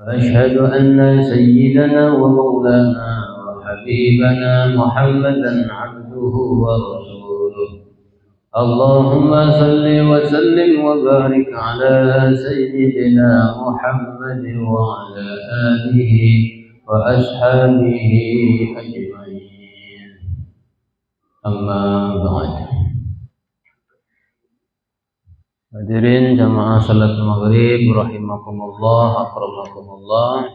أشهد أن سيدنا ومولانا وحبيبنا محمدا عبده ورسوله. اللهم صل وسلم وبارك على سيدنا محمد وعلى آله وأصحابه أجمعين. أما بعد. Hadirin jamaah salat maghrib rahimakumullah, akramakumullah.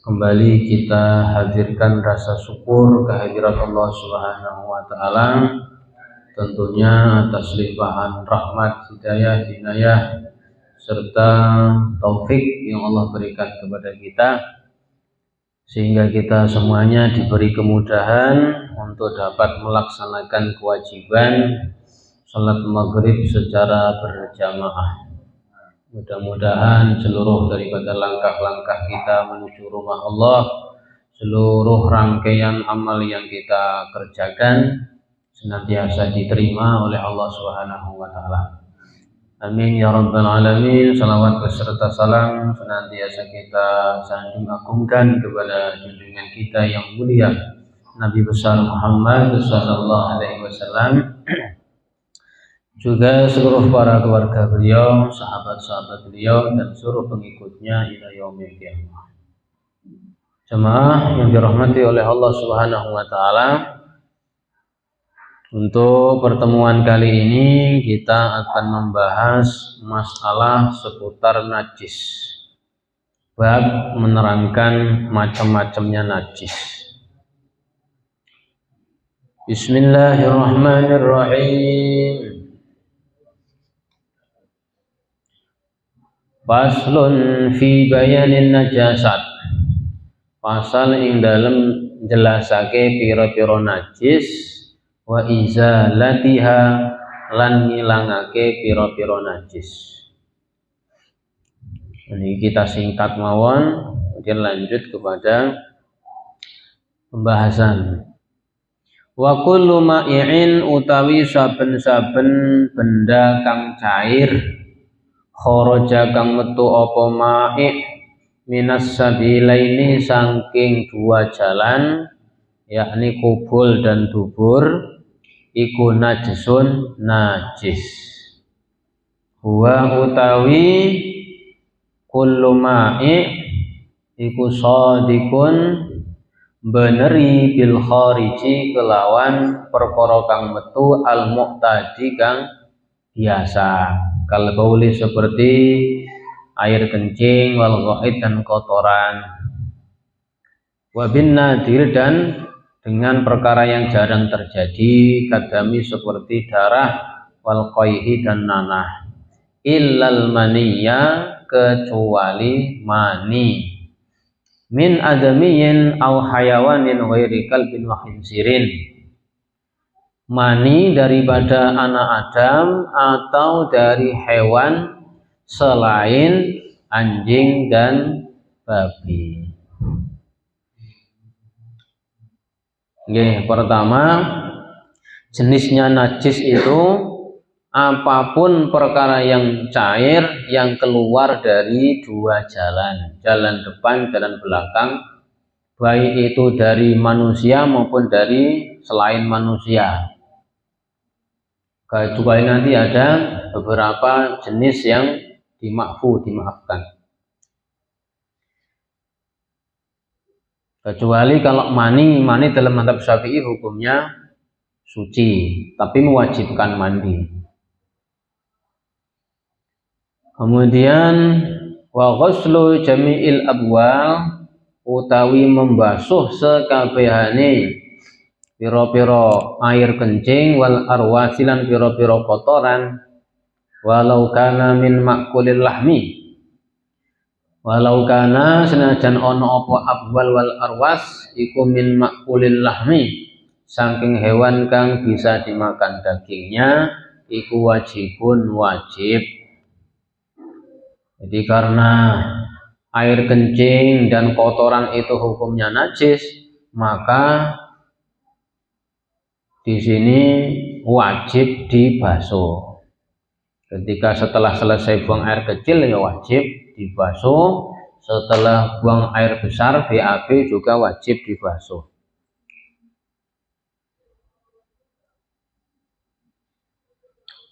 Kembali kita hadirkan rasa syukur kehadirat Allah Subhanahu wa taala, tentunya atas limpahan rahmat, hidayah, inayah serta taufik yang Allah berikan kepada kita, sehingga kita semuanya diberi kemudahan untuk dapat melaksanakan kewajiban salat maghrib secara berjamaah. Mudah-mudahan seluruh daripada langkah-langkah kita menuju rumah Allah, seluruh rangkaian amal yang kita kerjakan senantiasa diterima oleh Allah Subhanahu wa taala. Amin ya rabbal alamin. Salawat beserta salam senantiasa kita sanjung agungkan kepada junjungan kita yang mulia Nabi besar Muhammad sallallahu alaihi wasallam, juga seluruh para keluarga beliau, sahabat-sahabat beliau, dan seluruh pengikutnya ila yaumil qiyamah. Jemaah yang dirahmati oleh Allah Subhanahu wa taala, untuk pertemuan kali ini kita akan membahas masalah seputar najis. Bab menerangkan macam-macamnya najis. Bismillahirrahmanirrahim. Faslun fi bayanin najasat. Pasal ing dalem jelasake pira-pira najis wa izalatiha lan ngilangake pira-pira najis. Ini kita singkat mawon, kemudian lanjut kepada pembahasan. Wa kullu ma'i'in utawi saben-saben benda kang cair, kharaja kang metu apa ma'i' minas sabilaini saking dua jalan, yakni kubul dan dubur, iku najisun najis. Huwa utawi kullu ma'i' iku shadikun beneri bil khariji kelawan perkara kang metu al muqtadi kang biasa. Kal bauli seperti air kencing, wal ghaid dan kotoran, wa bin nadir dan dengan perkara yang jarang terjadi, kadami seperti darah, wal qaihi dan nanah, illal maniyya kecuali mani, min adamiyin au hayawanin ghairi kalbin wa khinsirin, mani daripada anak Adam atau dari hewan selain anjing dan babi. Oke, pertama, jenisnya najis itu apapun perkara yang cair yang keluar dari dua jalan, jalan depan, jalan belakang, baik itu dari manusia maupun dari selain manusia. Kecuali nanti ada beberapa jenis yang dimaafkan. Kecuali kalau mani dalam mazhab Syafi'i hukumnya suci, tapi mewajibkan mandi. Kemudian wa ghuslu jami'il abwal utawi membasuh sekabehane piro-piro air kencing, wal arwasilan piro-piro kotoran, walau kana min makulil lahmi, walau kana senajan ono apa abwal wal arwas iku min makulil lahmi, saking hewan kang bisa dimakan dagingnya, iku wajibun wajib. Jadi karena air kencing dan kotoran itu hukumnya najis, maka di sini wajib dibasuh. Ketika setelah selesai buang air kecil ya wajib dibasuh Setelah buang air besar, BAB juga wajib dibasuh.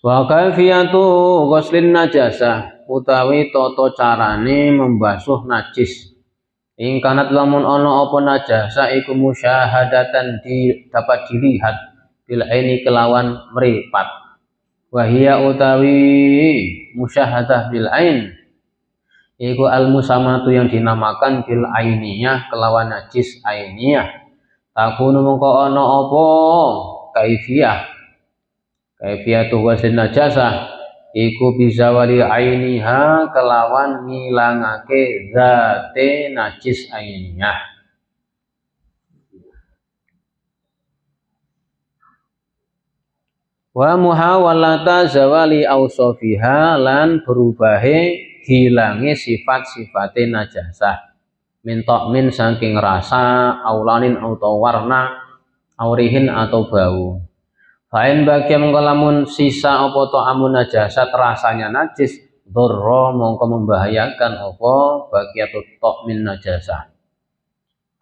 Wa kaifiyatu ghuslin najasah, utawi tata carane membasuh najis. Ing kanat lamun ana apa najasah iku musyahadatan dapat dilihat bil aini kelawan mripat. Wa hiya utawi musyahadah bil ain iku al musamatu yang dinamakan bil ainiyah kelawan najis ainiyah. Takunu mengko ana apa kaifiyatu ghuslin najasah iku bisa wali ainiha kelawan ngilangake zate najis ainiyah. Wa muhawalata zawali ausofiha lan berubahe hilangi sifat-sifate najasah min ta'min saking rasa aulanin atau warna aurihin atau bau. Fa'in bagi mengkalamun sisa apa ta'amun najasat rasanya najis dhurra mongko membahayakan apa bagiatut ta'min najasah.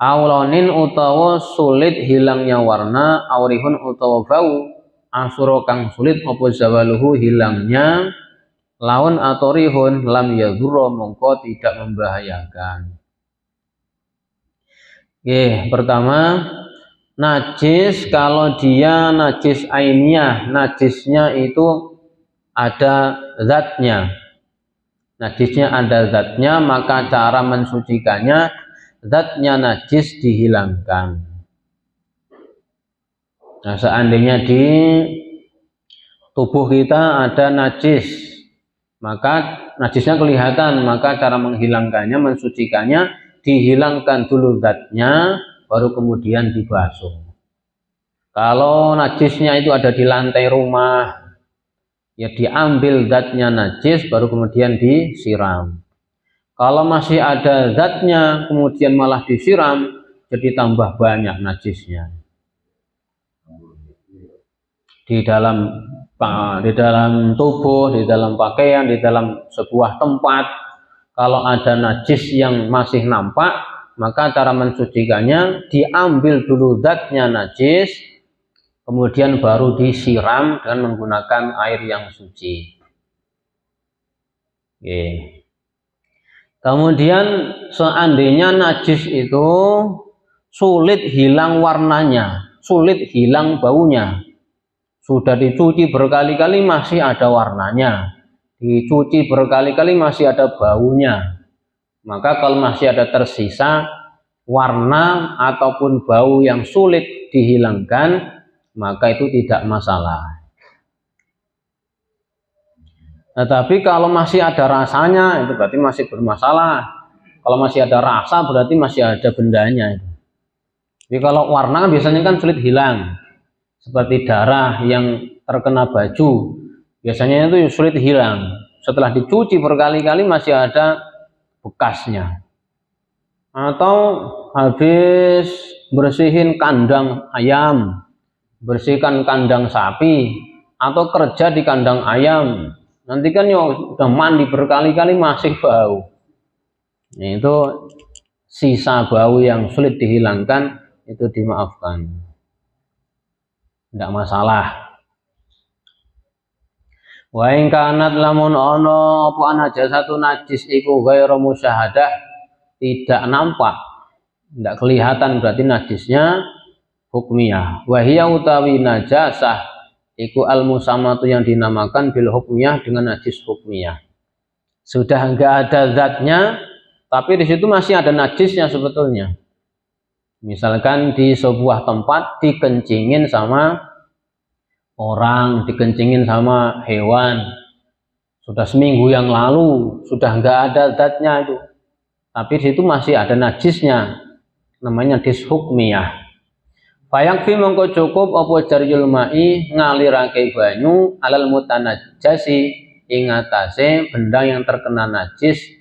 Aulanin utawa sulit hilangnya warna aurihun utawa bau asura kang sulit apa zawaluhu hilangnya laun atau rihun lam yadhurra mongko tidak membahayakan. Pertama najis, kalau dia najis ainiyah, najisnya itu ada zatnya. Najisnya ada zatnya, maka cara mensucikannya zatnya najis dihilangkan. Nah, seandainya di tubuh kita ada najis, maka najisnya kelihatan, maka cara menghilangkannya, mensucikannya dihilangkan dulu zatnya, baru kemudian dibasuh. Kalau najisnya itu ada di lantai rumah, ya diambil zatnya najis baru kemudian disiram. Kalau masih ada zatnya kemudian malah disiram, jadi tambah banyak najisnya. Di dalam tubuh, di dalam pakaian, di dalam sebuah tempat, kalau ada najis yang masih nampak, maka cara mensucikannya diambil dulu zatnya najis, kemudian baru disiram dengan menggunakan air yang suci. Kemudian seandainya najis itu sulit hilang warnanya, sulit hilang baunya, sudah dicuci berkali-kali masih ada warnanya, dicuci berkali-kali masih ada baunya, maka kalau masih ada tersisa warna ataupun bau yang sulit dihilangkan, maka itu tidak masalah. Tetapi kalau masih ada rasanya, itu berarti masih bermasalah. Kalau masih ada rasa, berarti masih ada bendanya. Jadi kalau warna biasanya kan sulit hilang, seperti darah yang terkena baju, biasanya itu sulit hilang. Setelah dicuci berkali-kali masih ada bekasnya. Atau habis bersihin kandang ayam, bersihkan kandang sapi, atau kerja di kandang ayam, nanti kan ya udah mandi berkali-kali masih bau. Nah, itu sisa bau yang sulit dihilangkan, itu dimaafkan, tidak masalah. Wa in kanat lamun ana apa najasatu najis iku ghairu musyahadah, tidak nampak, tidak kelihatan, berarti najisnya hukmiyah. Wa hiya utawi najasah iku al musamatu yang dinamakan bil hukmiyah dengan najis hukmiyah. Sudah enggak ada zatnya, tapi di situ masih ada najisnya sebetulnya. Misalkan di sebuah tempat dikencingin sama orang, dikencingin sama hewan, sudah seminggu yang lalu, sudah enggak ada zatnya itu, tapi di situ masih ada najisnya, namanya najis hukmiyah. Fayakfi mongko cukup apa jariyul ma'i ngalirake banyu alal mutanajjasi ing atase benda yang terkena najis.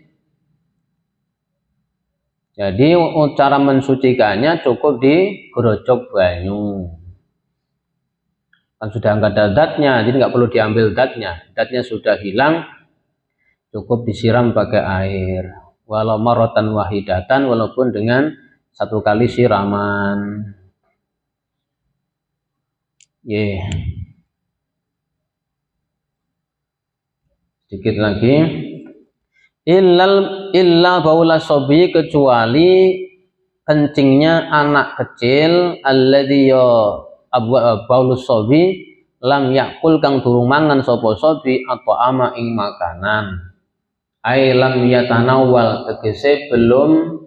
Jadi cara mensucikannya cukup digerocok banyu. Kan sudah enggak ada zatnya, jadi enggak perlu diambil zatnya. Zatnya sudah hilang, cukup disiram pakai air. walau marratan wahidatan, walaupun dengan satu kali siraman. Sedikit lagi. Illa baula sobi, kecuali kencingnya anak kecil, alladzi baulus sobi lam yakul kang durung mangan sapa sobi apa ama ing makanan. Ai lam yatanawwal, tegese belum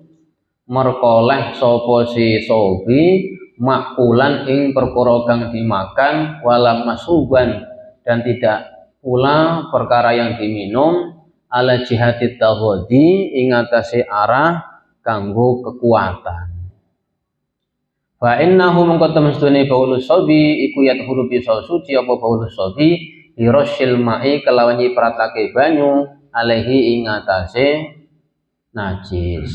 merkoleh sapa si sobi makulan ing perkara kang dimakan, wala masuban, dan tidak pula perkara yang diminum, ala jihati taghodi, ing atase arah kanggo kekuatan. Fa innahu mengko temestune baulus sobi iku yadhuru bisa suci apa baulus sobi lirasyil ma'i, kelawan nyipratake banyu, alaihi ing atase najis.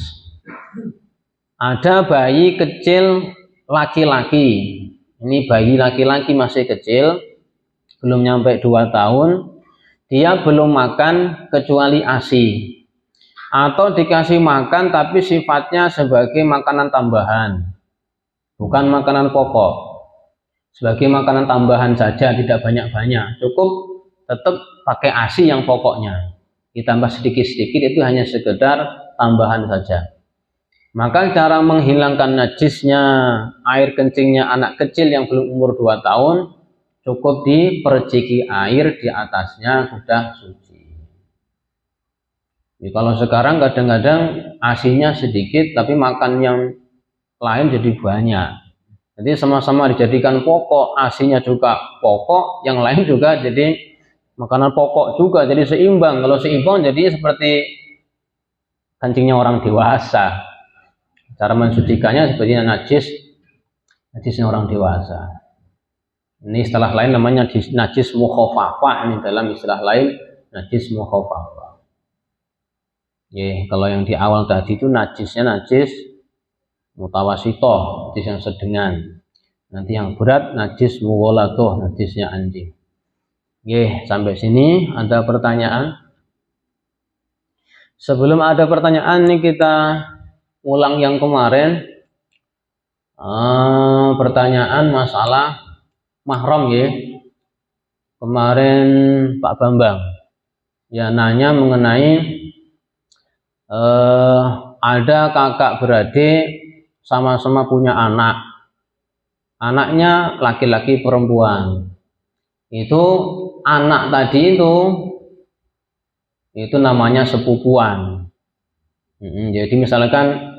Ada bayi kecil laki-laki, ini bayi laki-laki masih kecil, belum nyampe 2 tahun, dia belum makan kecuali ASI, atau dikasih makan tapi sifatnya sebagai makanan tambahan, bukan makanan pokok, sebagai makanan tambahan saja, tidak banyak-banyak, cukup tetap pakai ASI yang pokoknya, ditambah sedikit-sedikit, itu hanya sekedar tambahan saja. Maka cara menghilangkan najisnya air kencingnya anak kecil yang belum umur 2 tahun, cukup diperciki air, di atasnya sudah suci. Jadi kalau sekarang kadang-kadang asinya sedikit tapi makan yang lain jadi banyak. Jadi sama-sama dijadikan pokok, asinya juga pokok, yang lain juga jadi makanan pokok juga, jadi seimbang. Kalau seimbang jadi seperti kencingnya orang dewasa. Cara mensucikannya seperti najisnya orang dewasa. Ini istilah lain namanya najis mukhafafah, ini dalam istilah lain najis mukhafafah. Kalau yang di awal tadi itu najisnya najis mutawasitoh, najis yang sedengan. Nanti yang berat najis mughallatoh, najisnya anjing. Sampai sini ada pertanyaan? Sebelum ada pertanyaan nih kita ulang yang kemarin, pertanyaan masalah mahram ya. Kemarin Pak Bambang ya nanya mengenai ada kakak beradik sama-sama punya anak, anaknya laki-laki perempuan. Itu anak tadi itu namanya sepupuan. Jadi misalkan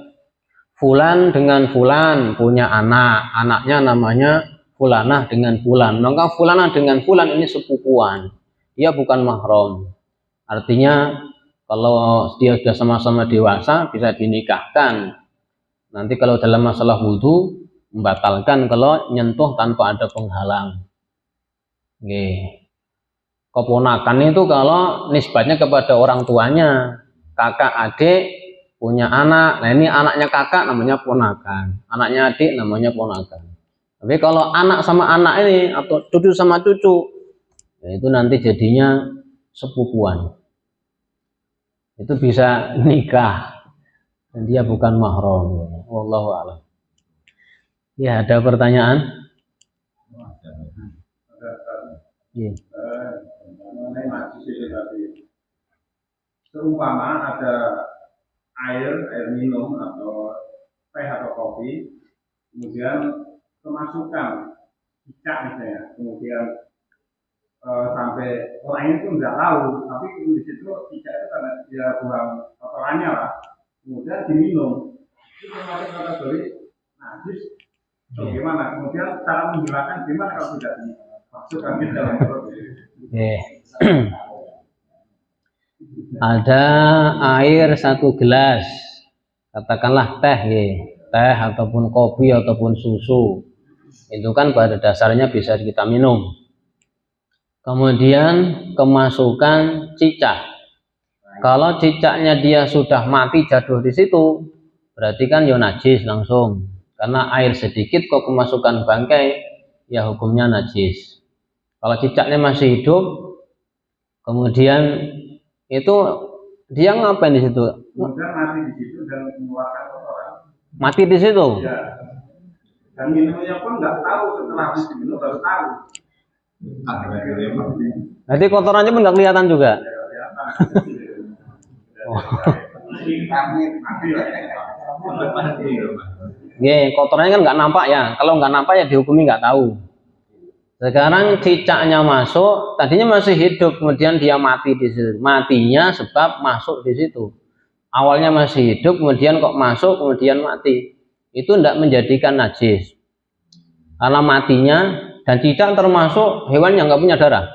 Fulan dengan Fulan punya anak, anaknya namanya Fulanah dengan Fulan, maka Fulanah dengan Fulan ini sepupuan, dia bukan mahram. Artinya kalau dia sudah sama-sama dewasa bisa dinikahkan. Nanti kalau dalam masalah wudhu membatalkan kalau nyentuh tanpa ada penghalang. Keponakan itu kalau nisbatnya kepada orang tuanya, kakak adik punya anak, nah ini anaknya kakak namanya ponakan, anaknya adik namanya ponakan. Tapi kalau anak sama anak ini atau cucu sama cucu, ya itu nanti jadinya sepupuan. Itu bisa nikah dan dia bukan mahram. Wallahu a'lam. Ya, ada pertanyaan? Iya. Seumpama ada air minum atau teh atau kopi, kemudian kemasukan cicak misalnya, kemudian sampai orang itu nggak tahu, tapi di situ cicak itu karena dia buang kotorannya lah, kemudian diminum, itu termasuk kategori najis. Bagaimana? Kemudian cara menghilangkan gimana kalau tidak dimasukkan ke dalam perut? Ada air 1 gelas, katakanlah teh ataupun kopi ataupun susu, itu kan pada dasarnya bisa kita minum. Kemudian kemasukan cicak, kalau cicaknya dia sudah mati jatuh di situ, berarti kan ya najis langsung, karena air sedikit kok kemasukan bangkai, ya hukumnya najis. Kalau cicaknya masih hidup, kemudian itu dia ngapain di situ? kemudian mati di situ dan mengeluarkan kotoran. Mati di situ. Ya. Dan minumnya pun nggak tahu, setelah habis diminum baru tahu. Jadi kotorannya pun nggak kelihatan juga. Kotorannya kan nggak nampak ya. Kalau nggak nampak ya dihukumi nggak tahu. Sekarang cicaknya masuk, tadinya masih hidup, kemudian dia mati di situ. Matinya sebab masuk di situ. Awalnya masih hidup, kemudian kok masuk, kemudian mati. Itu tidak menjadikan najis. Karena matinya, dan cicak termasuk hewan yang nggak punya darah.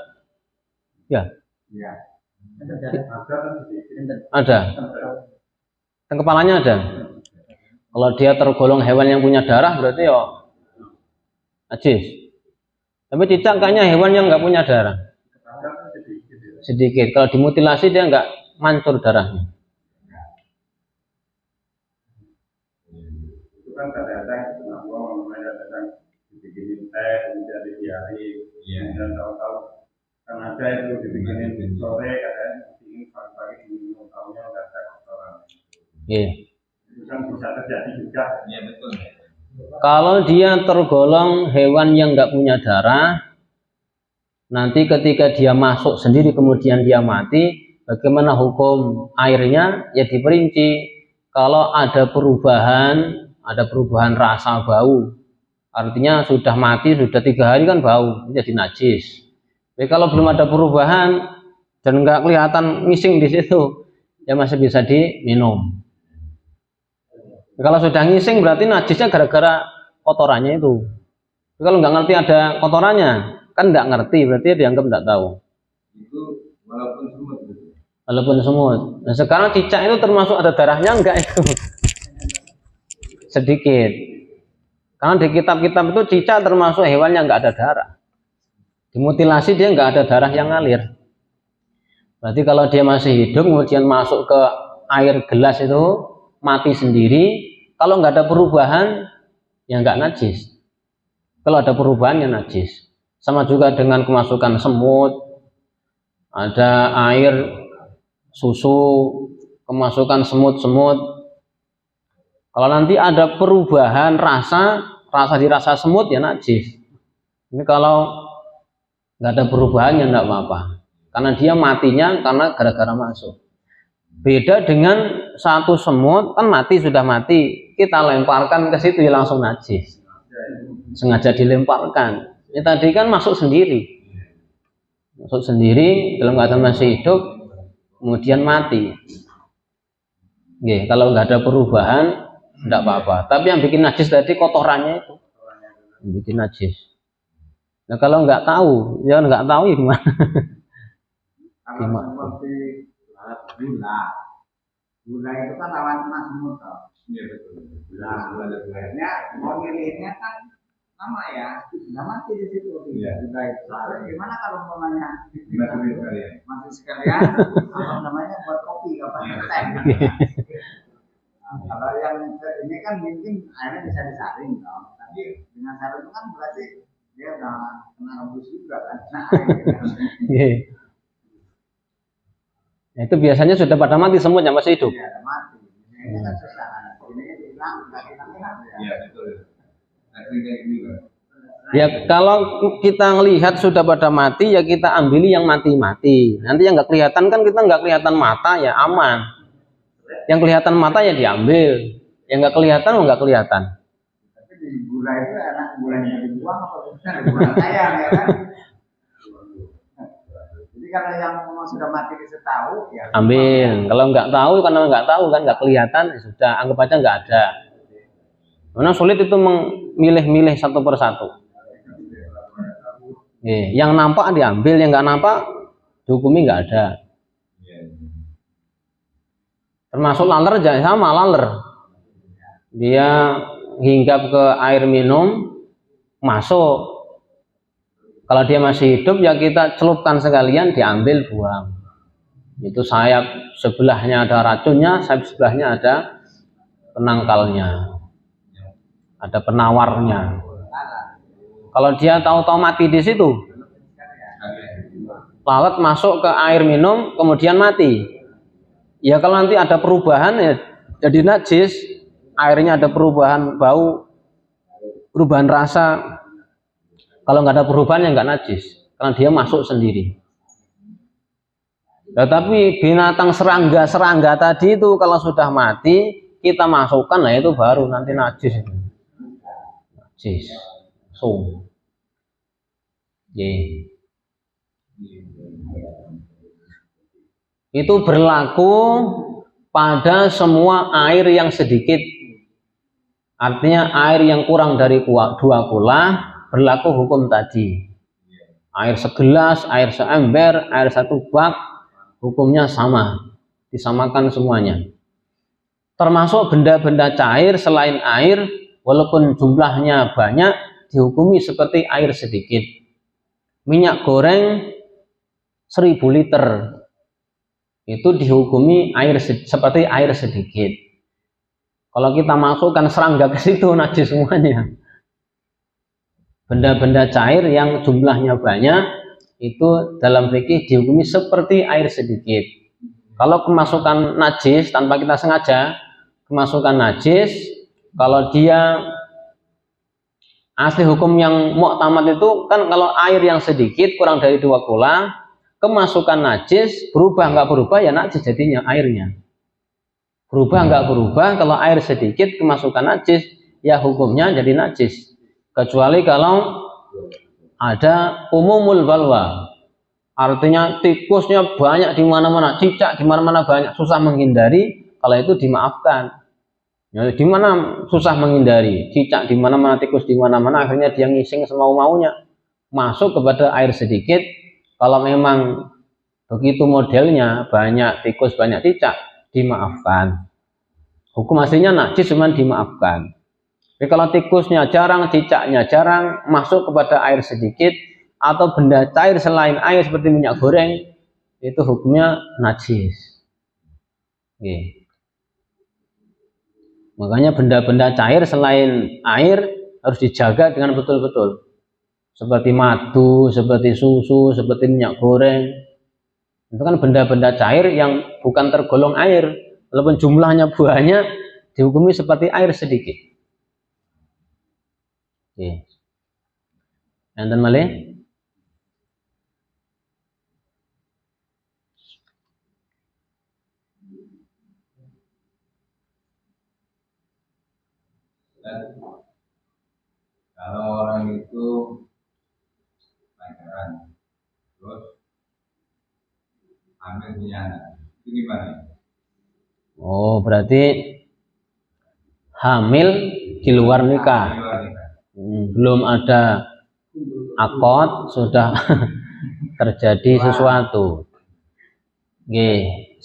Ya. Ya. Ada. Dan kepalanya ada. Kalau dia tergolong hewan yang punya darah, berarti ya najis. Tapi cicak kayaknya hewan yang nggak punya darah. Sedikit. Kalau dimutilasi dia nggak mancur darahnya. Itu kan kadang-kadang dibikinin teh, kemudian dibiarin, kemudian tahu-tahu kan ada itu dibikinin sore, kadang ingin pagi-pagi diminum, tahunya nggak ada kotoran. Itu kan bisa terjadi juga. Iya betul. Kalau dia tergolong hewan yang nggak punya darah, nanti ketika dia masuk sendiri kemudian dia mati, bagaimana hukum airnya? Ya diperinci. Kalau ada perubahan rasa bau, artinya sudah mati sudah 3 hari kan bau, jadi najis. Jadi kalau belum ada perubahan dan nggak kelihatan ngising di situ, ya masih bisa diminum. Kalau sudah ngising berarti najisnya gara-gara kotorannya itu. Kalau nggak ngerti ada kotorannya, kan nggak ngerti, berarti dianggap nggak tahu. Itu walaupun semut. Walaupun semut. Nah sekarang cicak itu termasuk ada darahnya enggak itu? Sedikit. Karena di kitab-kitab itu cicak termasuk hewan yang nggak ada darah. Dimutilasi dia nggak ada darah yang ngalir. Berarti kalau dia masih hidup kemudian masuk ke air gelas itu mati sendiri. Kalau nggak ada perubahan, ya nggak najis. Kalau ada perubahan, ya najis. Sama juga dengan kemasukan semut, ada air, susu, kemasukan semut-semut. Kalau nanti ada perubahan rasa dirasa semut, ya najis. Ini kalau nggak ada perubahan, ya nggak apa-apa. Karena dia matinya karena gara-gara masuk. Beda dengan satu semut, kan mati sudah mati, kita lemparkan ke situ ya langsung najis. Sengaja dilemparkan. Ini tadi kan masuk sendiri. Masuk sendiri dalam keadaan masih hidup, kemudian mati. Oke, kalau nggak ada perubahan, tidak apa-apa. Tapi yang bikin najis tadi kotorannya itu, yang bikin najis. Nah kalau nggak tahu, ya nggak tahu ya gimana? Kalau seperti gula itu kan lawan emas semut toh. Iya betul. Gulanya mau milihnya kan sama ya, sudah mati di situ. Iya. Gula itu. Lalu gimana kalau umpamanya masih sekalian apa namanya buat kopi kapan teh? Kalau yang ini kan mungkin airnya bisa disaring toh. Tapi dengan saring itu kan berarti dia udah kena rebus juga kan. Itu biasanya sudah pada mati semutnya masih hidup. Iya, mati. Ini kan susah. Ini hilang, Iya, betul. Kayak gini kan. Ya kalau kita ngelihat sudah pada mati, ya kita ambili yang mati-mati. Nanti yang nggak kelihatan kan kita nggak kelihatan mata ya aman. Yang kelihatan mata ya diambil. Yang nggak kelihatan nggak kelihatan. tapi di gula itu anak gulanya dibuang apa bukan dibuang sayang ya kan. Jadi kalau yang sudah mati disetahu ya Ambil. Kalau nggak tahu karena nggak tahu kan nggak kelihatan ya sudah anggap aja nggak ada. Karena sulit itu memilih-milih satu persatu. Yang nampak diambil, yang nggak nampak dihukumi nggak ada. Termasuk laler jangan sama laler. Dia hinggap ke air minum masuk. Kalau dia masih hidup ya kita celupkan sekalian diambil buang. Itu sayap sebelahnya ada racunnya, sayap sebelahnya ada penangkalnya. Ada penawarnya. Kalau dia tahu-tahu mati di situ, lalat masuk ke air minum kemudian mati. Ya kalau nanti ada perubahan ya jadi najis, airnya ada perubahan bau, perubahan rasa. Kalau nggak ada perubahan ya nggak najis, karena dia masuk sendiri. Tetapi binatang serangga tadi itu kalau sudah mati kita masukkan, lah itu baru nanti najis. Najis. So. Yeah. Itu berlaku pada semua air yang sedikit. Artinya air yang kurang dari 2 kula berlaku hukum tadi. Air segelas, air seember, air 1 bak, hukumnya sama, disamakan semuanya. Termasuk benda-benda cair selain air, walaupun jumlahnya banyak, dihukumi seperti air sedikit. Minyak goreng 1000 liter itu dihukumi seperti air sedikit. Kalau kita masukkan serangga ke situ, najis semuanya. Benda-benda cair yang jumlahnya banyak itu dalam fikih dihukumi seperti air sedikit. Kalau kemasukan najis tanpa kita sengaja, kemasukan najis, kalau dia asli hukum yang mu'tamad itu kan kalau air yang sedikit kurang dari 2 kula, kemasukan najis berubah nggak berubah ya najis jadinya airnya. Berubah nggak berubah, kalau air sedikit kemasukan najis ya hukumnya jadi najis. Kecuali kalau ada umumul balwa, artinya tikusnya banyak di mana-mana, cicak di mana-mana banyak, susah menghindari, kalau itu dimaafkan. Ya, di mana susah menghindari, cicak di mana-mana, tikus di mana-mana, akhirnya dia ngising semau-maunya, masuk kepada air sedikit. Kalau memang begitu modelnya, banyak tikus, banyak cicak, dimaafkan. Hukum aslinya najis cuman dimaafkan. Tapi kalau tikusnya jarang, cicaknya jarang, masuk kepada air sedikit atau benda cair selain air seperti minyak goreng, itu hukumnya najis. Oke. Makanya benda-benda cair selain air harus dijaga dengan betul-betul. Seperti madu, seperti susu, seperti minyak goreng. Itu kan benda-benda cair yang bukan tergolong air, walaupun jumlahnya banyak, dihukumi seperti air sedikit. Oke. Enten malih? Kalau orang itu pacaran, terus ambil punya anak, itu gimana? Oh, berarti hamil di luar nikah. Belum ada akad, sudah terjadi sesuatu. Oke,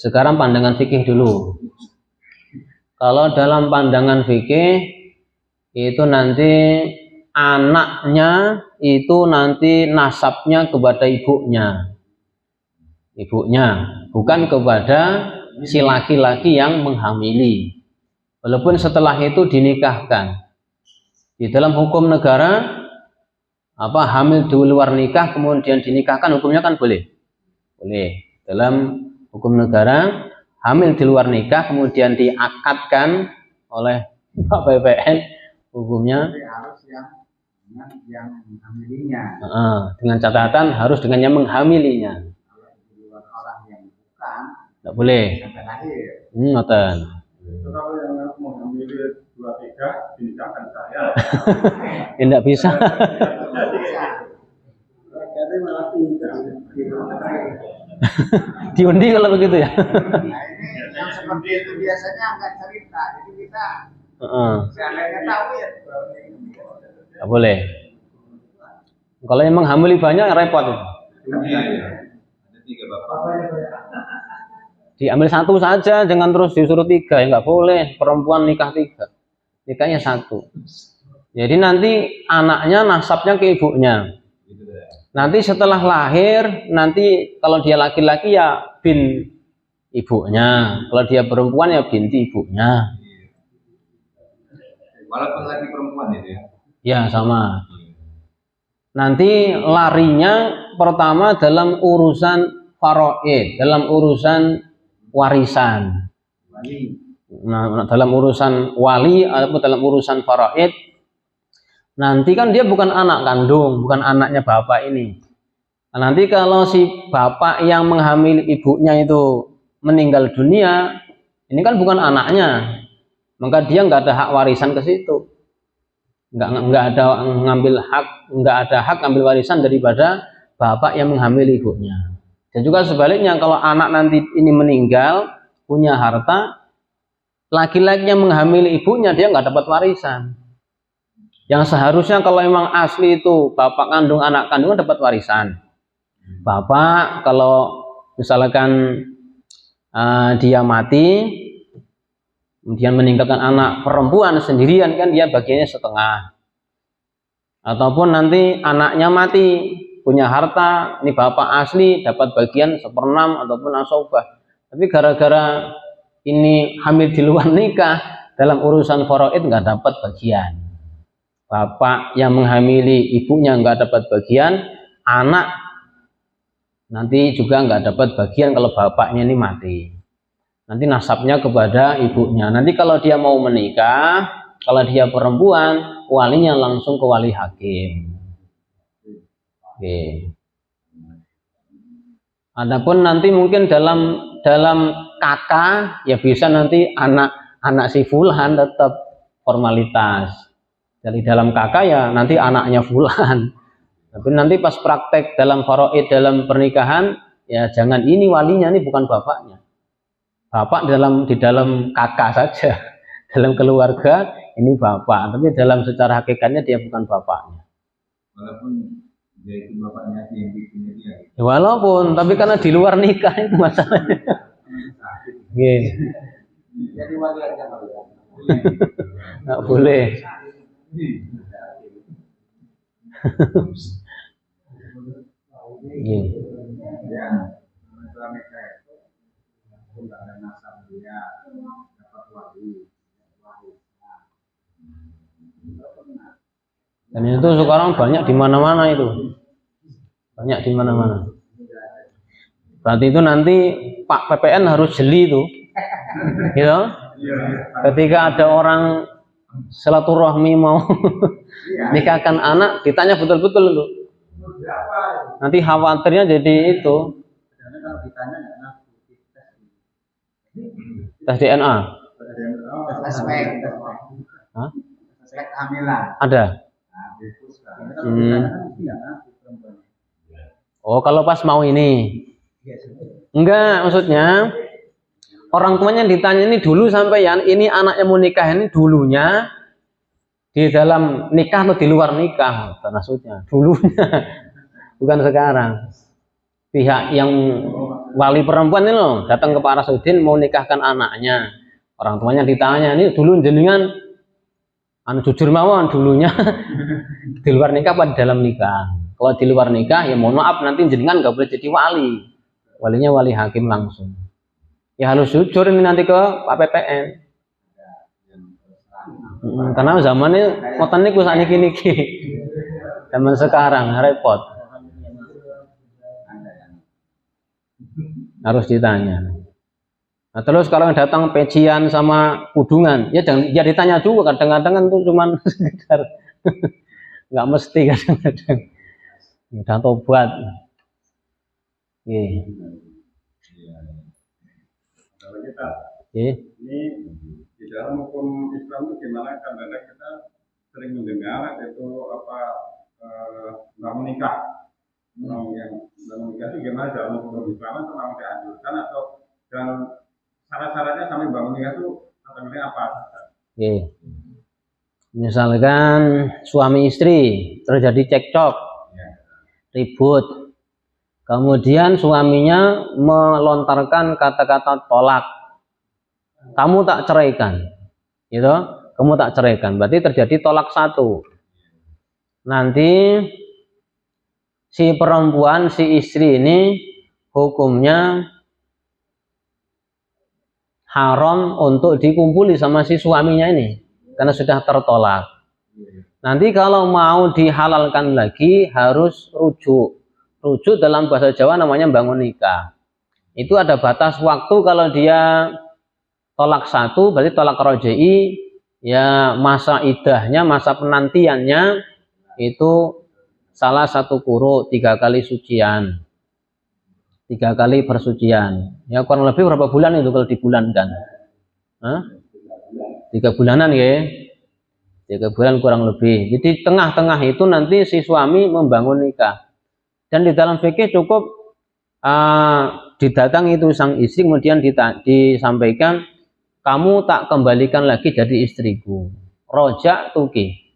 sekarang pandangan fikih dulu. Kalau dalam pandangan fikih itu nanti anaknya itu nanti nasabnya kepada ibunya. Ibunya, bukan kepada si laki-laki yang menghamili. Walaupun setelah itu dinikahkan. Di dalam hukum negara, hamil di luar nikah kemudian dinikahkan, hukumnya kan boleh. Boleh. Dalam hukum negara, hamil di luar nikah kemudian diakadkan oleh Pak PPN, hukumnya harus yang menghamilinya. Dengan catatan harus dengan yang menghamilinya. Kalau di luar orang yang bukan, tidak boleh. sampai lahir. Ngoten. Itu kalau yang mau ambil 2-3 dinikahkan saya. Tidak bisa. Jadi malah Diundi kalau begitu ya. Nah ini yang seperti itu biasanya angkat cerita, jadi kita seandainya tahu ya. Tidak boleh. Kalau yang menghamili banyak repot. Ada 3 bapak. Diambil 1 saja, jangan terus disuruh 3, ya nggak boleh. Perempuan nikah 3, nikahnya 1. Jadi nanti anaknya nasabnya ke ibunya. Nanti setelah lahir, nanti kalau dia laki-laki ya bin ibunya, kalau dia perempuan ya binti ibunya. Walaupun lagi perempuan itu ya? Ya sama. Nanti larinya pertama dalam urusan faraid, dalam urusan warisan. Wali. Nah, dalam urusan wali ataupun dalam urusan faraid, nanti kan dia bukan anak kandung, bukan anaknya bapak ini. Nah, nanti kalau si bapak yang menghamili ibunya itu meninggal dunia, ini kan bukan anaknya, maka dia nggak ada hak warisan ke situ, nggak ada hak ngambil warisan daripada bapak yang menghamili ibunya. Dan juga sebaliknya, kalau anak nanti ini meninggal punya harta, laki-laki yang menghamili ibunya dia nggak dapat warisan. Yang seharusnya kalau memang asli itu bapak kandung anak kandungan dapat warisan. Bapak kalau misalkan dia mati, kemudian meninggalkan anak perempuan sendirian, kan dia bagiannya setengah. Ataupun nanti anaknya mati punya harta, ini bapak asli dapat bagian 1/6 ataupun asobah. Tapi gara-gara ini hamil di luar nikah, dalam urusan faraid nggak dapat bagian. Bapak yang menghamili ibunya nggak dapat bagian, anak nanti juga nggak dapat bagian kalau bapaknya ini mati. Nanti nasabnya kepada ibunya. Nanti kalau dia mau menikah, kalau dia perempuan, walinya langsung ke wali hakim. Oke. Adapun nanti mungkin dalam kakak, ya bisa nanti anak si fulan tetap formalitas. Jadi dalam kakak ya nanti anaknya fulan. Tapi nanti pas praktek dalam faraid, dalam pernikahan, ya jangan ini walinya, ini bukan bapaknya. Bapak di dalam kakak saja, dalam keluarga ini bapak, tapi dalam secara hakikatnya dia bukan bapaknya. Walaupun dia itu bapaknya yang bikinnya dia. Ya, walaupun, tapi karena di luar nikah itu masalahnya. Jadi wali aja Pak ya. Nggak boleh. Ya, setelah nikah itu nggak ada nasab dia dapat wali. Dan itu sekarang banyak di mana-mana itu. Banyak di mana-mana. Berarti itu nanti Pak PPN harus jeli itu. Gitu. Ketika ada orang silaturahmi mau nikahkan anak, ditanya betul-betul dulu. Nanti khawatirnya jadi itu. Karena kalau ditanya nggak ngaku. Tes DNA. Tes swab. Hah? Swab kehamilan. Ada. Oh, kalau pas mau ini. Enggak, maksudnya orang tuanya ditanya ini dulu sampeyan, ini anaknya mau nikah ini dulunya di dalam nikah atau di luar nikah, maksudnya dulunya, bukan sekarang. Pihak yang wali perempuan ini loh datang ke Pak Rasudin mau nikahkan anaknya, orang tuanya ditanya ini dulu jenengan jujur mawon dulunya di luar nikah apa di dalam nikah. Kalau di luar nikah ya mohon maaf nanti jenengan nggak boleh jadi wali, walinya wali hakim langsung. Ya harus jujur ini nanti ke Pak PPN. Karena zamannya ngoten niku sakniki-niki. Zaman sekarang repot. Harus ditanya. Nah, terus kalau yang datang pecian sama kudungan, ya jangan ya ditanya juga, kadang-kadang kan itu cuma sekedar nggak mesti kadang-kadang. Udah tobat. Nggih. Kalau kita Nggih. ini di dalam hukum Islam itu gimana? Kadang-kadang kita sering mendengar itu bangun nikah. Bangun nikah itu gimana dalam hukum Islam itu memang dianjurkan atau dan syarat-syaratnya sampai bangun nikah itu katanya apa? Nggih. Misalkan suami istri terjadi cekcok, ribut, kemudian suaminya melontarkan kata-kata tolak, kamu tak ceraikan, gitu, kamu tak ceraikan, berarti terjadi tolak satu. Nanti si perempuan, si istri ini hukumnya haram untuk dikumpuli sama si suaminya ini, karena sudah tertolak. Nanti kalau mau dihalalkan lagi harus rujuk. Rujuk dalam bahasa Jawa namanya bangun nikah. itu ada batas waktu. Kalau dia tolak satu berarti tolak roja'i, ya masa idahnya, masa penantiannya itu salah satu quru, 3 kali sucian, 3 kali persucian. Ya kurang lebih berapa bulan itu kalau dibulankan? 3 bulanan ya, 3 bulan kurang lebih. Jadi tengah-tengah itu nanti si suami membangun nikah. Dan di dalam fikih cukup didatangi itu sang istri, kemudian disampaikan, kamu tak kembalikan lagi jadi istriku, roja tuki.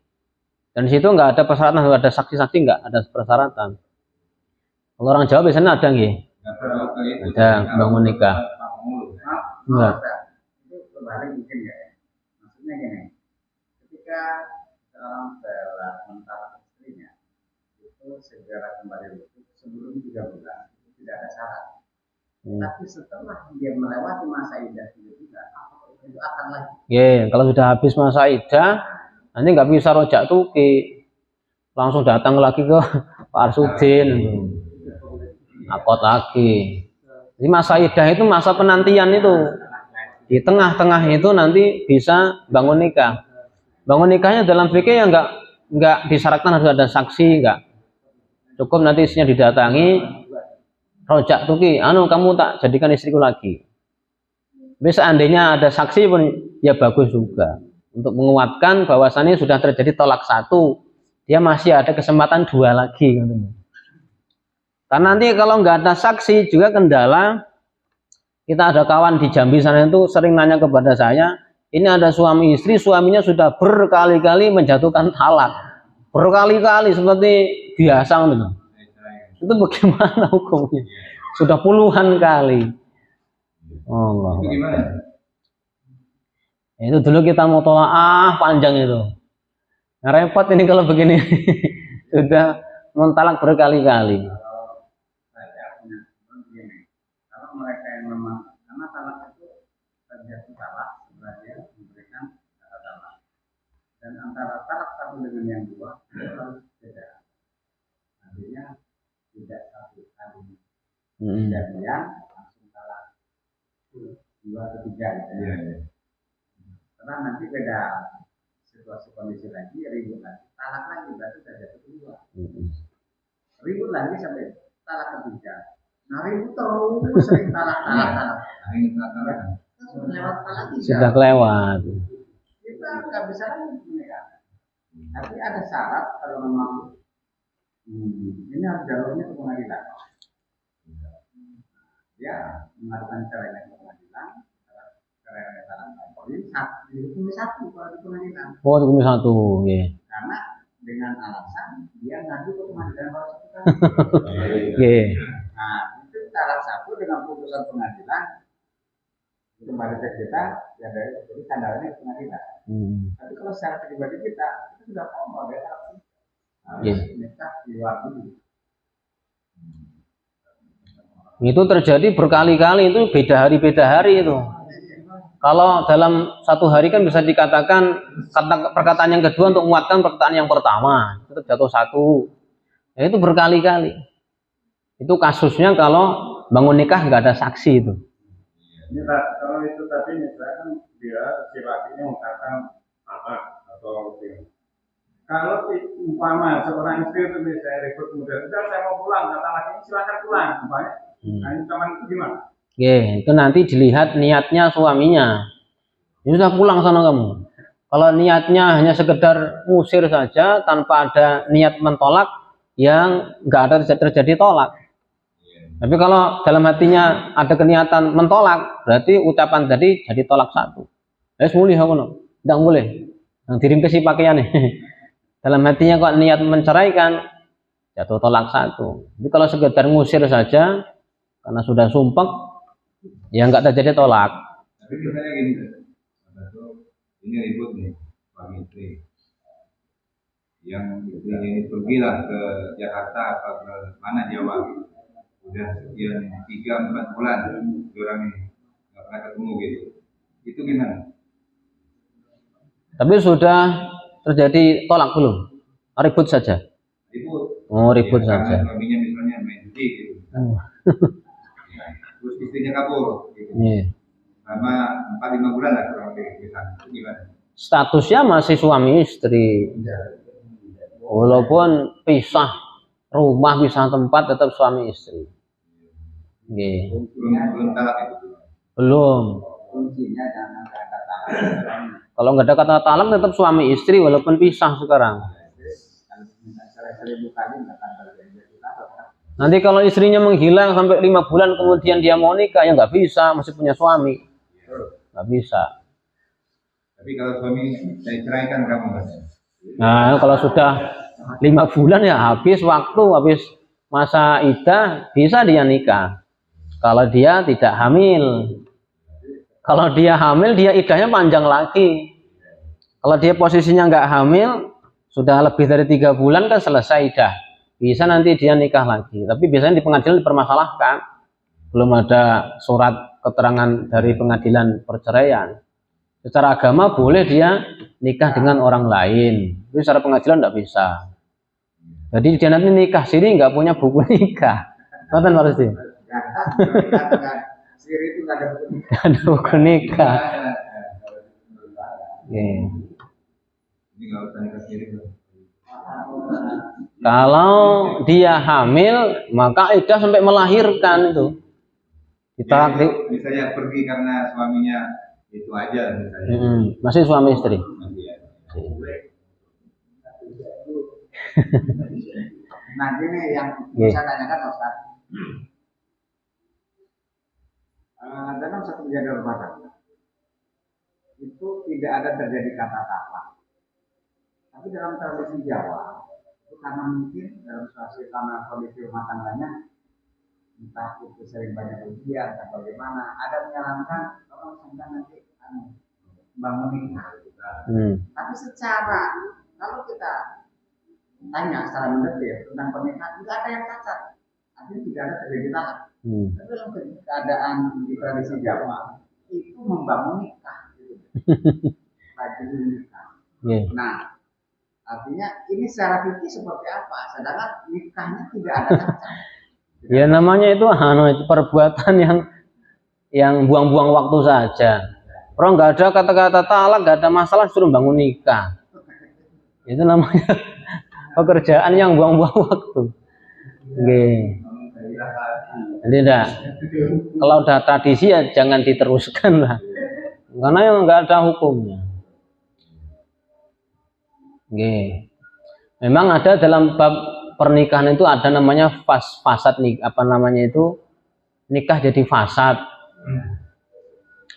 Dan di situ nggak ada persyaratan, nggak ada saksi-saksi, nggak ada persyaratan. Kalau orang Jawa biasanya ada nggih, ada bangun nikah. Enggak. Itu kembali mungkin ya. Maksudnya gini, ketika dalam bela mentara istrinya itu segera kembali wudhu sebelum 3 bulan itu tidak ada syarat. Tapi setelah dia melewati masa iddah 3 bulan, itu akan lagi. Kalau sudah habis masa iddah, nanti nggak bisa rojak tuki, langsung datang lagi ke Pak Arsudin, akad lagi. Jadi masa iddah itu masa penantian itu. Di tengah-tengah itu nanti bisa bangun nikah. Bangun nikahnya dalam fikih ya nggak disyaratkan harus ada saksi, nggak. Cukup nanti istrinya didatangi, rojak tuki, kamu tak jadikan istriku lagi. Bisa seandainya ada saksi pun ya bagus juga, untuk menguatkan bahwasannya sudah terjadi tolak 1, dia masih ada kesempatan 2 lagi. Karena nanti kalau nggak ada saksi juga kendala. Kita ada kawan di Jambi sana itu sering nanya kepada saya, ini ada suami istri, suaminya sudah berkali-kali menjatuhkan talak, berkali-kali seperti biasa gitu. Itu bagaimana hukumnya? Sudah puluhan kali. Allah. Itu gimana? Itu dulu kita mau tolak panjang itu. Nah, repot ini kalau begini. Sudah mentalak berkali-kali. Kalau mereka yang memang, karena talak itu terjadi talak setelah dia memberikan kata talak, dan antara talak 1 dengan yang 2 itu harus beda. Artinya tidak 1 kali kejadian langsung talak 2 atau 3 gitu ya. Karena nanti beda situasi kondisi lagi, ribut lagi, talak lagi berarti sudah jatuh 2. Ribut lagi sampai talak 3. Nah ribut terus sering talak. Lewat talak 3. Sudah kelewat. Kita nggak bisa lagi menikah. Tapi ada syarat kalau memang ini harus jalurnya ke pengadilan. Ya mengadukan cerainya ke pengadilan, cerai talak dihukumi 1 kalau di pengadilan. Oh, dihukumi 1, ya. Karena dengan alasan dia ngadu ke pengadilan baru kan. Nah itu talak 1 dengan putusan pengadilan kembali ke kita ya dari jadi sandarannya ke pengadilan. Tapi kalau secara pribadi kita sudah tahu mau ada talak 3. Nikah di luar dulu. Itu terjadi berkali-kali, itu beda hari itu. Kalau dalam 1 hari kan bisa dikatakan perkataan yang kedua untuk menguatkan perkataan yang pertama, itu jatuh 1. Ya, itu berkali-kali. Itu kasusnya kalau bangun nikah nggak ada saksi itu. Ini kalau itu tadi misalkan dia si lakinya mengatakan apa atau kalau umpama seorang istri itu misalnya ribut kemudian udah saya mau pulang, kata lakinya silakan pulang, umpamanya. Nah ini zaman itu gimana? Itu nanti dilihat niatnya suaminya. Ini sudah pulang sana kamu. Kalau niatnya hanya sekedar ngusir saja tanpa ada niat mentolak, yang nggak ada terjadi tolak. Tapi kalau dalam hatinya ada keniatan mentolak, berarti ucapan tadi jadi tolak 1. Mulih tidak boleh. Yang diringkesi pakaiannya. Dalam hatinya kok niat menceraikan, jatuh tolak 1. Jadi kalau sekedar ngusir saja, karena sudah sumpek, ya nggak terjadi tolak. Tapi misalnya gini, ini ribut nih, suami istri. Yang istri ini pergilah ke Jakarta atau ke mana Jawa. Udah sekian 3-4 bulan orang ini nggak pernah ketemu gitu. Itu gimana? Tapi sudah terjadi tolak belum? Ribut saja. Ribut. Oh, ribut ya, saja. Suaminya misalnya main judi gitu. terus istrinya kabur gitu. Iya. Selama 4-5 bulan lah kurang lebih misalnya. Itu gimana? Statusnya masih suami istri. Walaupun pisah rumah, pisah tempat, tetap suami istri. Iya. Belum talak itu. Belum. Kuncinya jangan kata talak. Kalau nggak ada kata talak tetap suami istri walaupun pisah sekarang. Kalau minta cerai 1000 kali nggak akan terjadi talak. Nanti kalau istrinya menghilang sampai 5 bulan kemudian dia mau nikah ya nggak bisa, masih punya suami. Nggak bisa. Tapi kalau suami saya ceraikan kamu katanya. Nah kalau sudah 5 bulan ya habis waktu, habis masa iddah bisa dia nikah. Kalau dia tidak hamil. Kalau dia hamil dia iddahnya panjang lagi. Kalau dia posisinya nggak hamil sudah lebih dari 3 bulan kan selesai iddah. Bisa nanti dia nikah lagi. Tapi biasanya di pengadilan dipermasalahkan. Belum ada surat keterangan dari pengadilan perceraian. Secara agama boleh dia nikah dengan orang lain. Tapi secara pengadilan nggak bisa. Jadi dia nanti nikah sini nggak punya buku nikah. Nonton Pak Rusdi? Siri itu nggak ada buku. Nggak ada buku nikah. Oke. Ini nggak usah nikah sendiri. Kalau dia hamil maka iddah sampai melahirkan itu. Kita Misalnya pergi karena suaminya itu aja misalnya. masih suami istri. Nanti ya. Nah gini yang saya tanyakan Ustaz. Dalam satu jaga rumah tangga itu tidak ada terjadi kata talak. Tapi dalam tradisi Jawa itu karena mungkin dalam suasana kondisi rumah tangganya entah itu sering banyak ujian atau bagaimana, ada menyarankan orang sampai nanti bangun nikah. Tapi secara kalau kita tanya secara mendetil tentang pernikahan tidak ada yang cacat, artinya tidak ada terjadi talak. Tapi dalam keadaan di tradisi Jawa itu membangun nikah, rajin nikah. Nah, artinya ini secara fikih seperti apa? Sedangkan nikahnya tidak ada cacat. Ya namanya itu perbuatan yang buang-buang waktu saja. Orang nggak ada kata-kata talak, nggak ada masalah suruh bangun nikah. Itu namanya pekerjaan yang buang-buang waktu. Jadi enggak. Kalau udah tradisi ya jangan diteruskan lah. Karena yang nggak ada hukumnya. Memang ada dalam bab pernikahan itu ada namanya fasad nih, apa namanya itu nikah jadi fasad.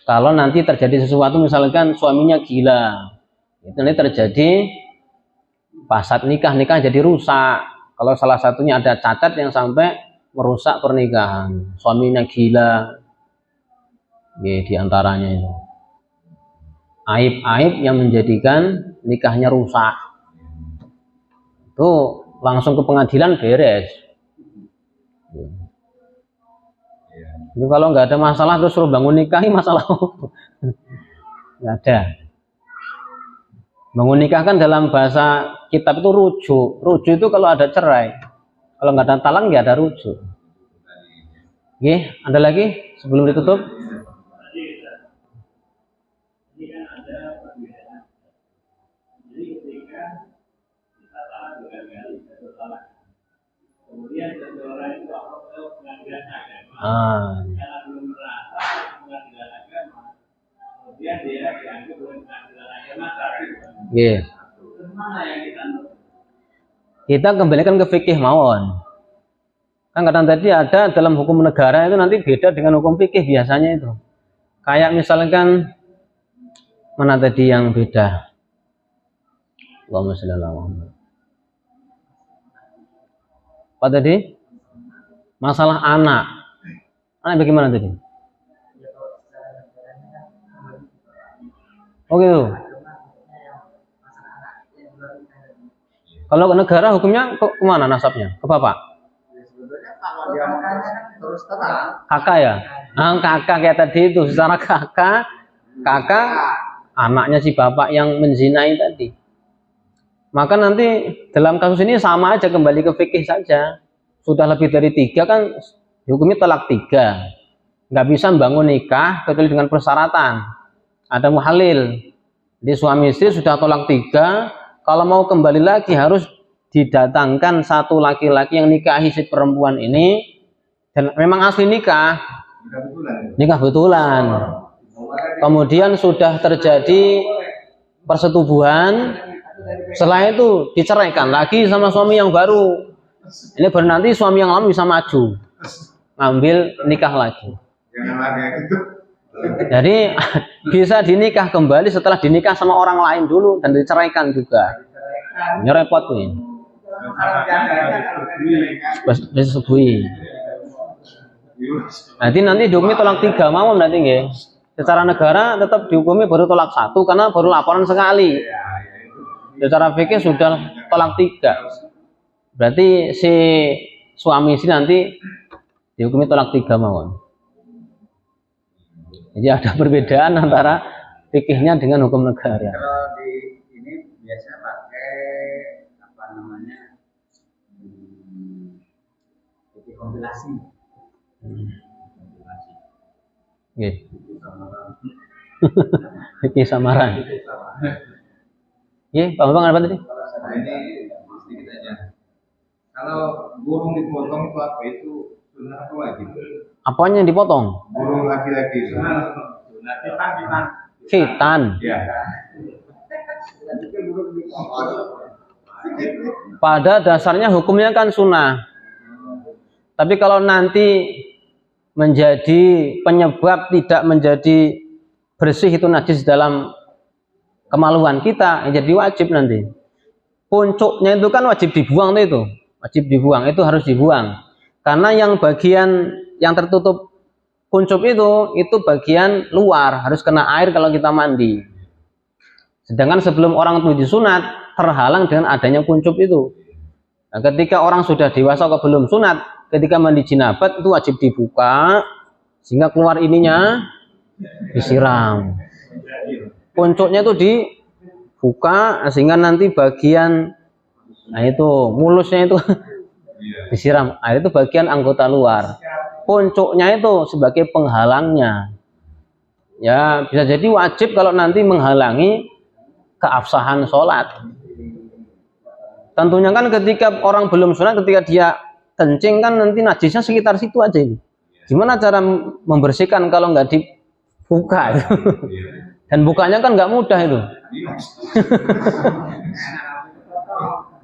Kalau nanti terjadi sesuatu misalkan suaminya gila, itu nanti terjadi fasad nikah jadi rusak. Kalau salah satunya ada cacat yang sampai merusak pernikahan, suaminya gila, diantaranya itu aib-aib yang menjadikan nikahnya rusak. Itu langsung ke pengadilan beres. Jadi kalau nggak ada masalah terus suruh bangun nikahi masalah nggak ada. Bangun nikah kan dalam bahasa kitab itu rujuk. Rujuk itu kalau ada cerai. Kalau nggak ada talak nggak ada rujuk. Ada lagi sebelum ditutup? Kemudian seseorang itu ke pengadilan agama. Karena belum merasa pengadilan agama, kemudian dia dianggap oleh pengadilan agama tapi mana yang kita kembalikan ke fikih mawon. Kan kadang tadi ada dalam hukum negara itu nanti beda dengan hukum fikih biasanya itu. Kayak misalkan mana tadi yang beda? Allahumma shalli ala Muhammad. Apa tadi? Masalah anak. Anak bagaimana tadi? Oh gitu. Kalau ke negara hukumnya kemana nasabnya? Ke bapak? Kalau dia mau terus terang. Kakak ya? Kakak kayak tadi itu secara kakak anaknya si bapak yang menzinai tadi. Maka nanti dalam kasus ini sama aja kembali ke fikih saja. Sudah lebih dari 3 kan hukumnya talak 3. nggak bisa membangun nikah kecuali dengan persyaratan. Ada muhalil. Jadi suami istri sudah tolak 3, kalau mau kembali lagi harus didatangkan satu laki-laki yang nikahi si perempuan ini dan memang asli nikah betulan. Kemudian sudah terjadi persetubuhan, setelah itu diceraikan lagi sama suami yang baru. Ini baru nanti suami yang lama bisa maju ngambil nikah lagi. Jadi bisa dinikah kembali setelah dinikah sama orang lain dulu dan diceraikan juga. Ini repot nih. Disetujui. Nanti dihukumi tolak 3 mau nanti nggih. Secara negara tetap dihukumi baru tolak 1 karena baru laporan sekali. Secara fikih sudah tolak 3. Berarti si suami istri nanti dihukumi tolak 3 mawon. Jadi ada perbedaan antara fikihnya dengan hukum negara. Kalau di ini biasanya pakai apa namanya fikih kompilasi. Nggih. Fikih samaran. Nggih, Pak Bambang apa tadi? Nah, ini sedikit aja. Kalau burung dipotong itu apa? Itu sunnah apa wajib? Apanya yang dipotong? Burung laki-laki itu. Khitan. Ya. Pada dasarnya hukumnya kan sunnah. Tapi kalau nanti menjadi penyebab tidak menjadi bersih itu najis dalam kemaluan kita, jadi wajib nanti. Puncuknya itu kan wajib dibuang itu. Wajib dibuang, itu harus dibuang. Karena yang bagian yang tertutup kuncup itu bagian luar, harus kena air kalau kita mandi. Sedangkan sebelum orang itu disunat, terhalang dengan adanya kuncup itu. Nah, ketika orang sudah dewasa kok belum sunat, ketika mandi jinabat itu wajib dibuka sehingga keluar ininya disiram. Puncuknya itu dibuka sehingga nanti bagian itu mulusnya itu disiram. Itu bagian anggota luar. Puncuknya itu sebagai penghalangnya. Ya, bisa jadi wajib kalau nanti menghalangi keabsahan sholat. Tentunya kan ketika orang belum sunat, ketika dia kencing kan nanti najisnya sekitar situ aja. Gimana cara membersihkan kalau nggak dibuka? Dan bukanya kan nggak mudah itu.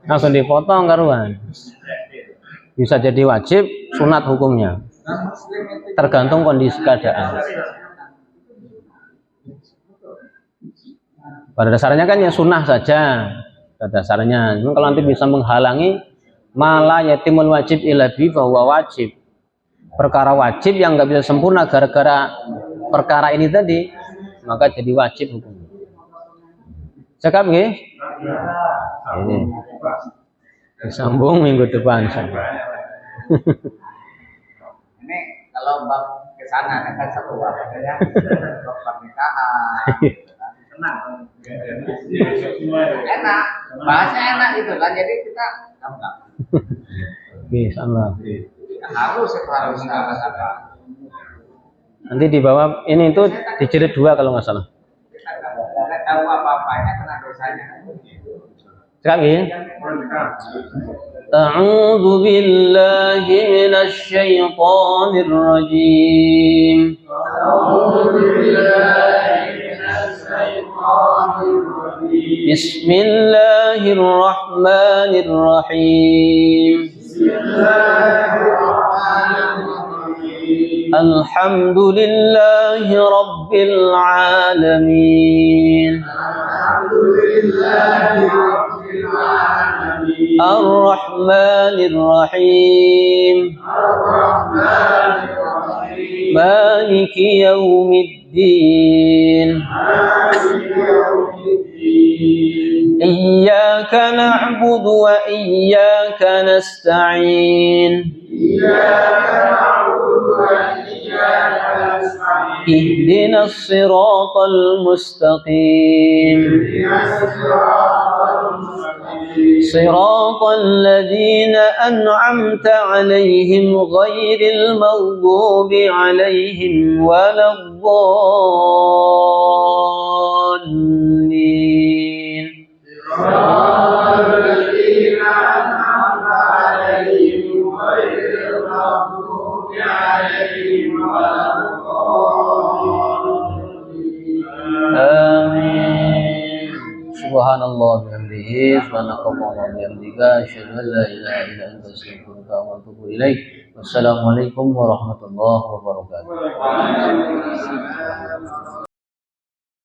Langsung dipotong karuan. Bisa jadi wajib, sunat hukumnya. Tergantung kondisi keadaan. Pada dasarnya kan ya sunnah saja. Pada dasarnya, kalau nanti bisa menghalangi mala yatimul wajib ilabi bahwa wajib. Perkara wajib yang nggak bisa sempurna gara-gara perkara ini tadi, maka jadi wajib hukumnya. Cakap nggih? Ini. Disambung minggu depan. Ini kalau bab ke sana kan satu bab ya. Bab pernikahan. Senang. Enak. Bahasnya enak gitu kan. Jadi kita gampang. Oke, sama. Harus apa? Nanti di bawah ini itu dijilid 2 kalau nggak salah. Kita nggak tahu apa-apanya kena dosanya. Cakap ya. A'udzu billahi minasy syaithanir rajim. Bismillahirrahmanirrahim. Alhamdulillahi rabbil alamin. Ar-Rahmanir Rahim. Maliki yaumiddin. Iyyaka na'budu wa iyyaka nasta'in. اهدنا الصراط المستقيم صراط الذين أنعمت عليهم غير المغضوب عليهم ولا الضالين آمين سبحان الله وبحمده سبحانك اللهم وبحمدك أشهد أن لا إله إلا أنت أستغفرك وأتوب إليك والسلام عليكم ورحمة الله وبركاته.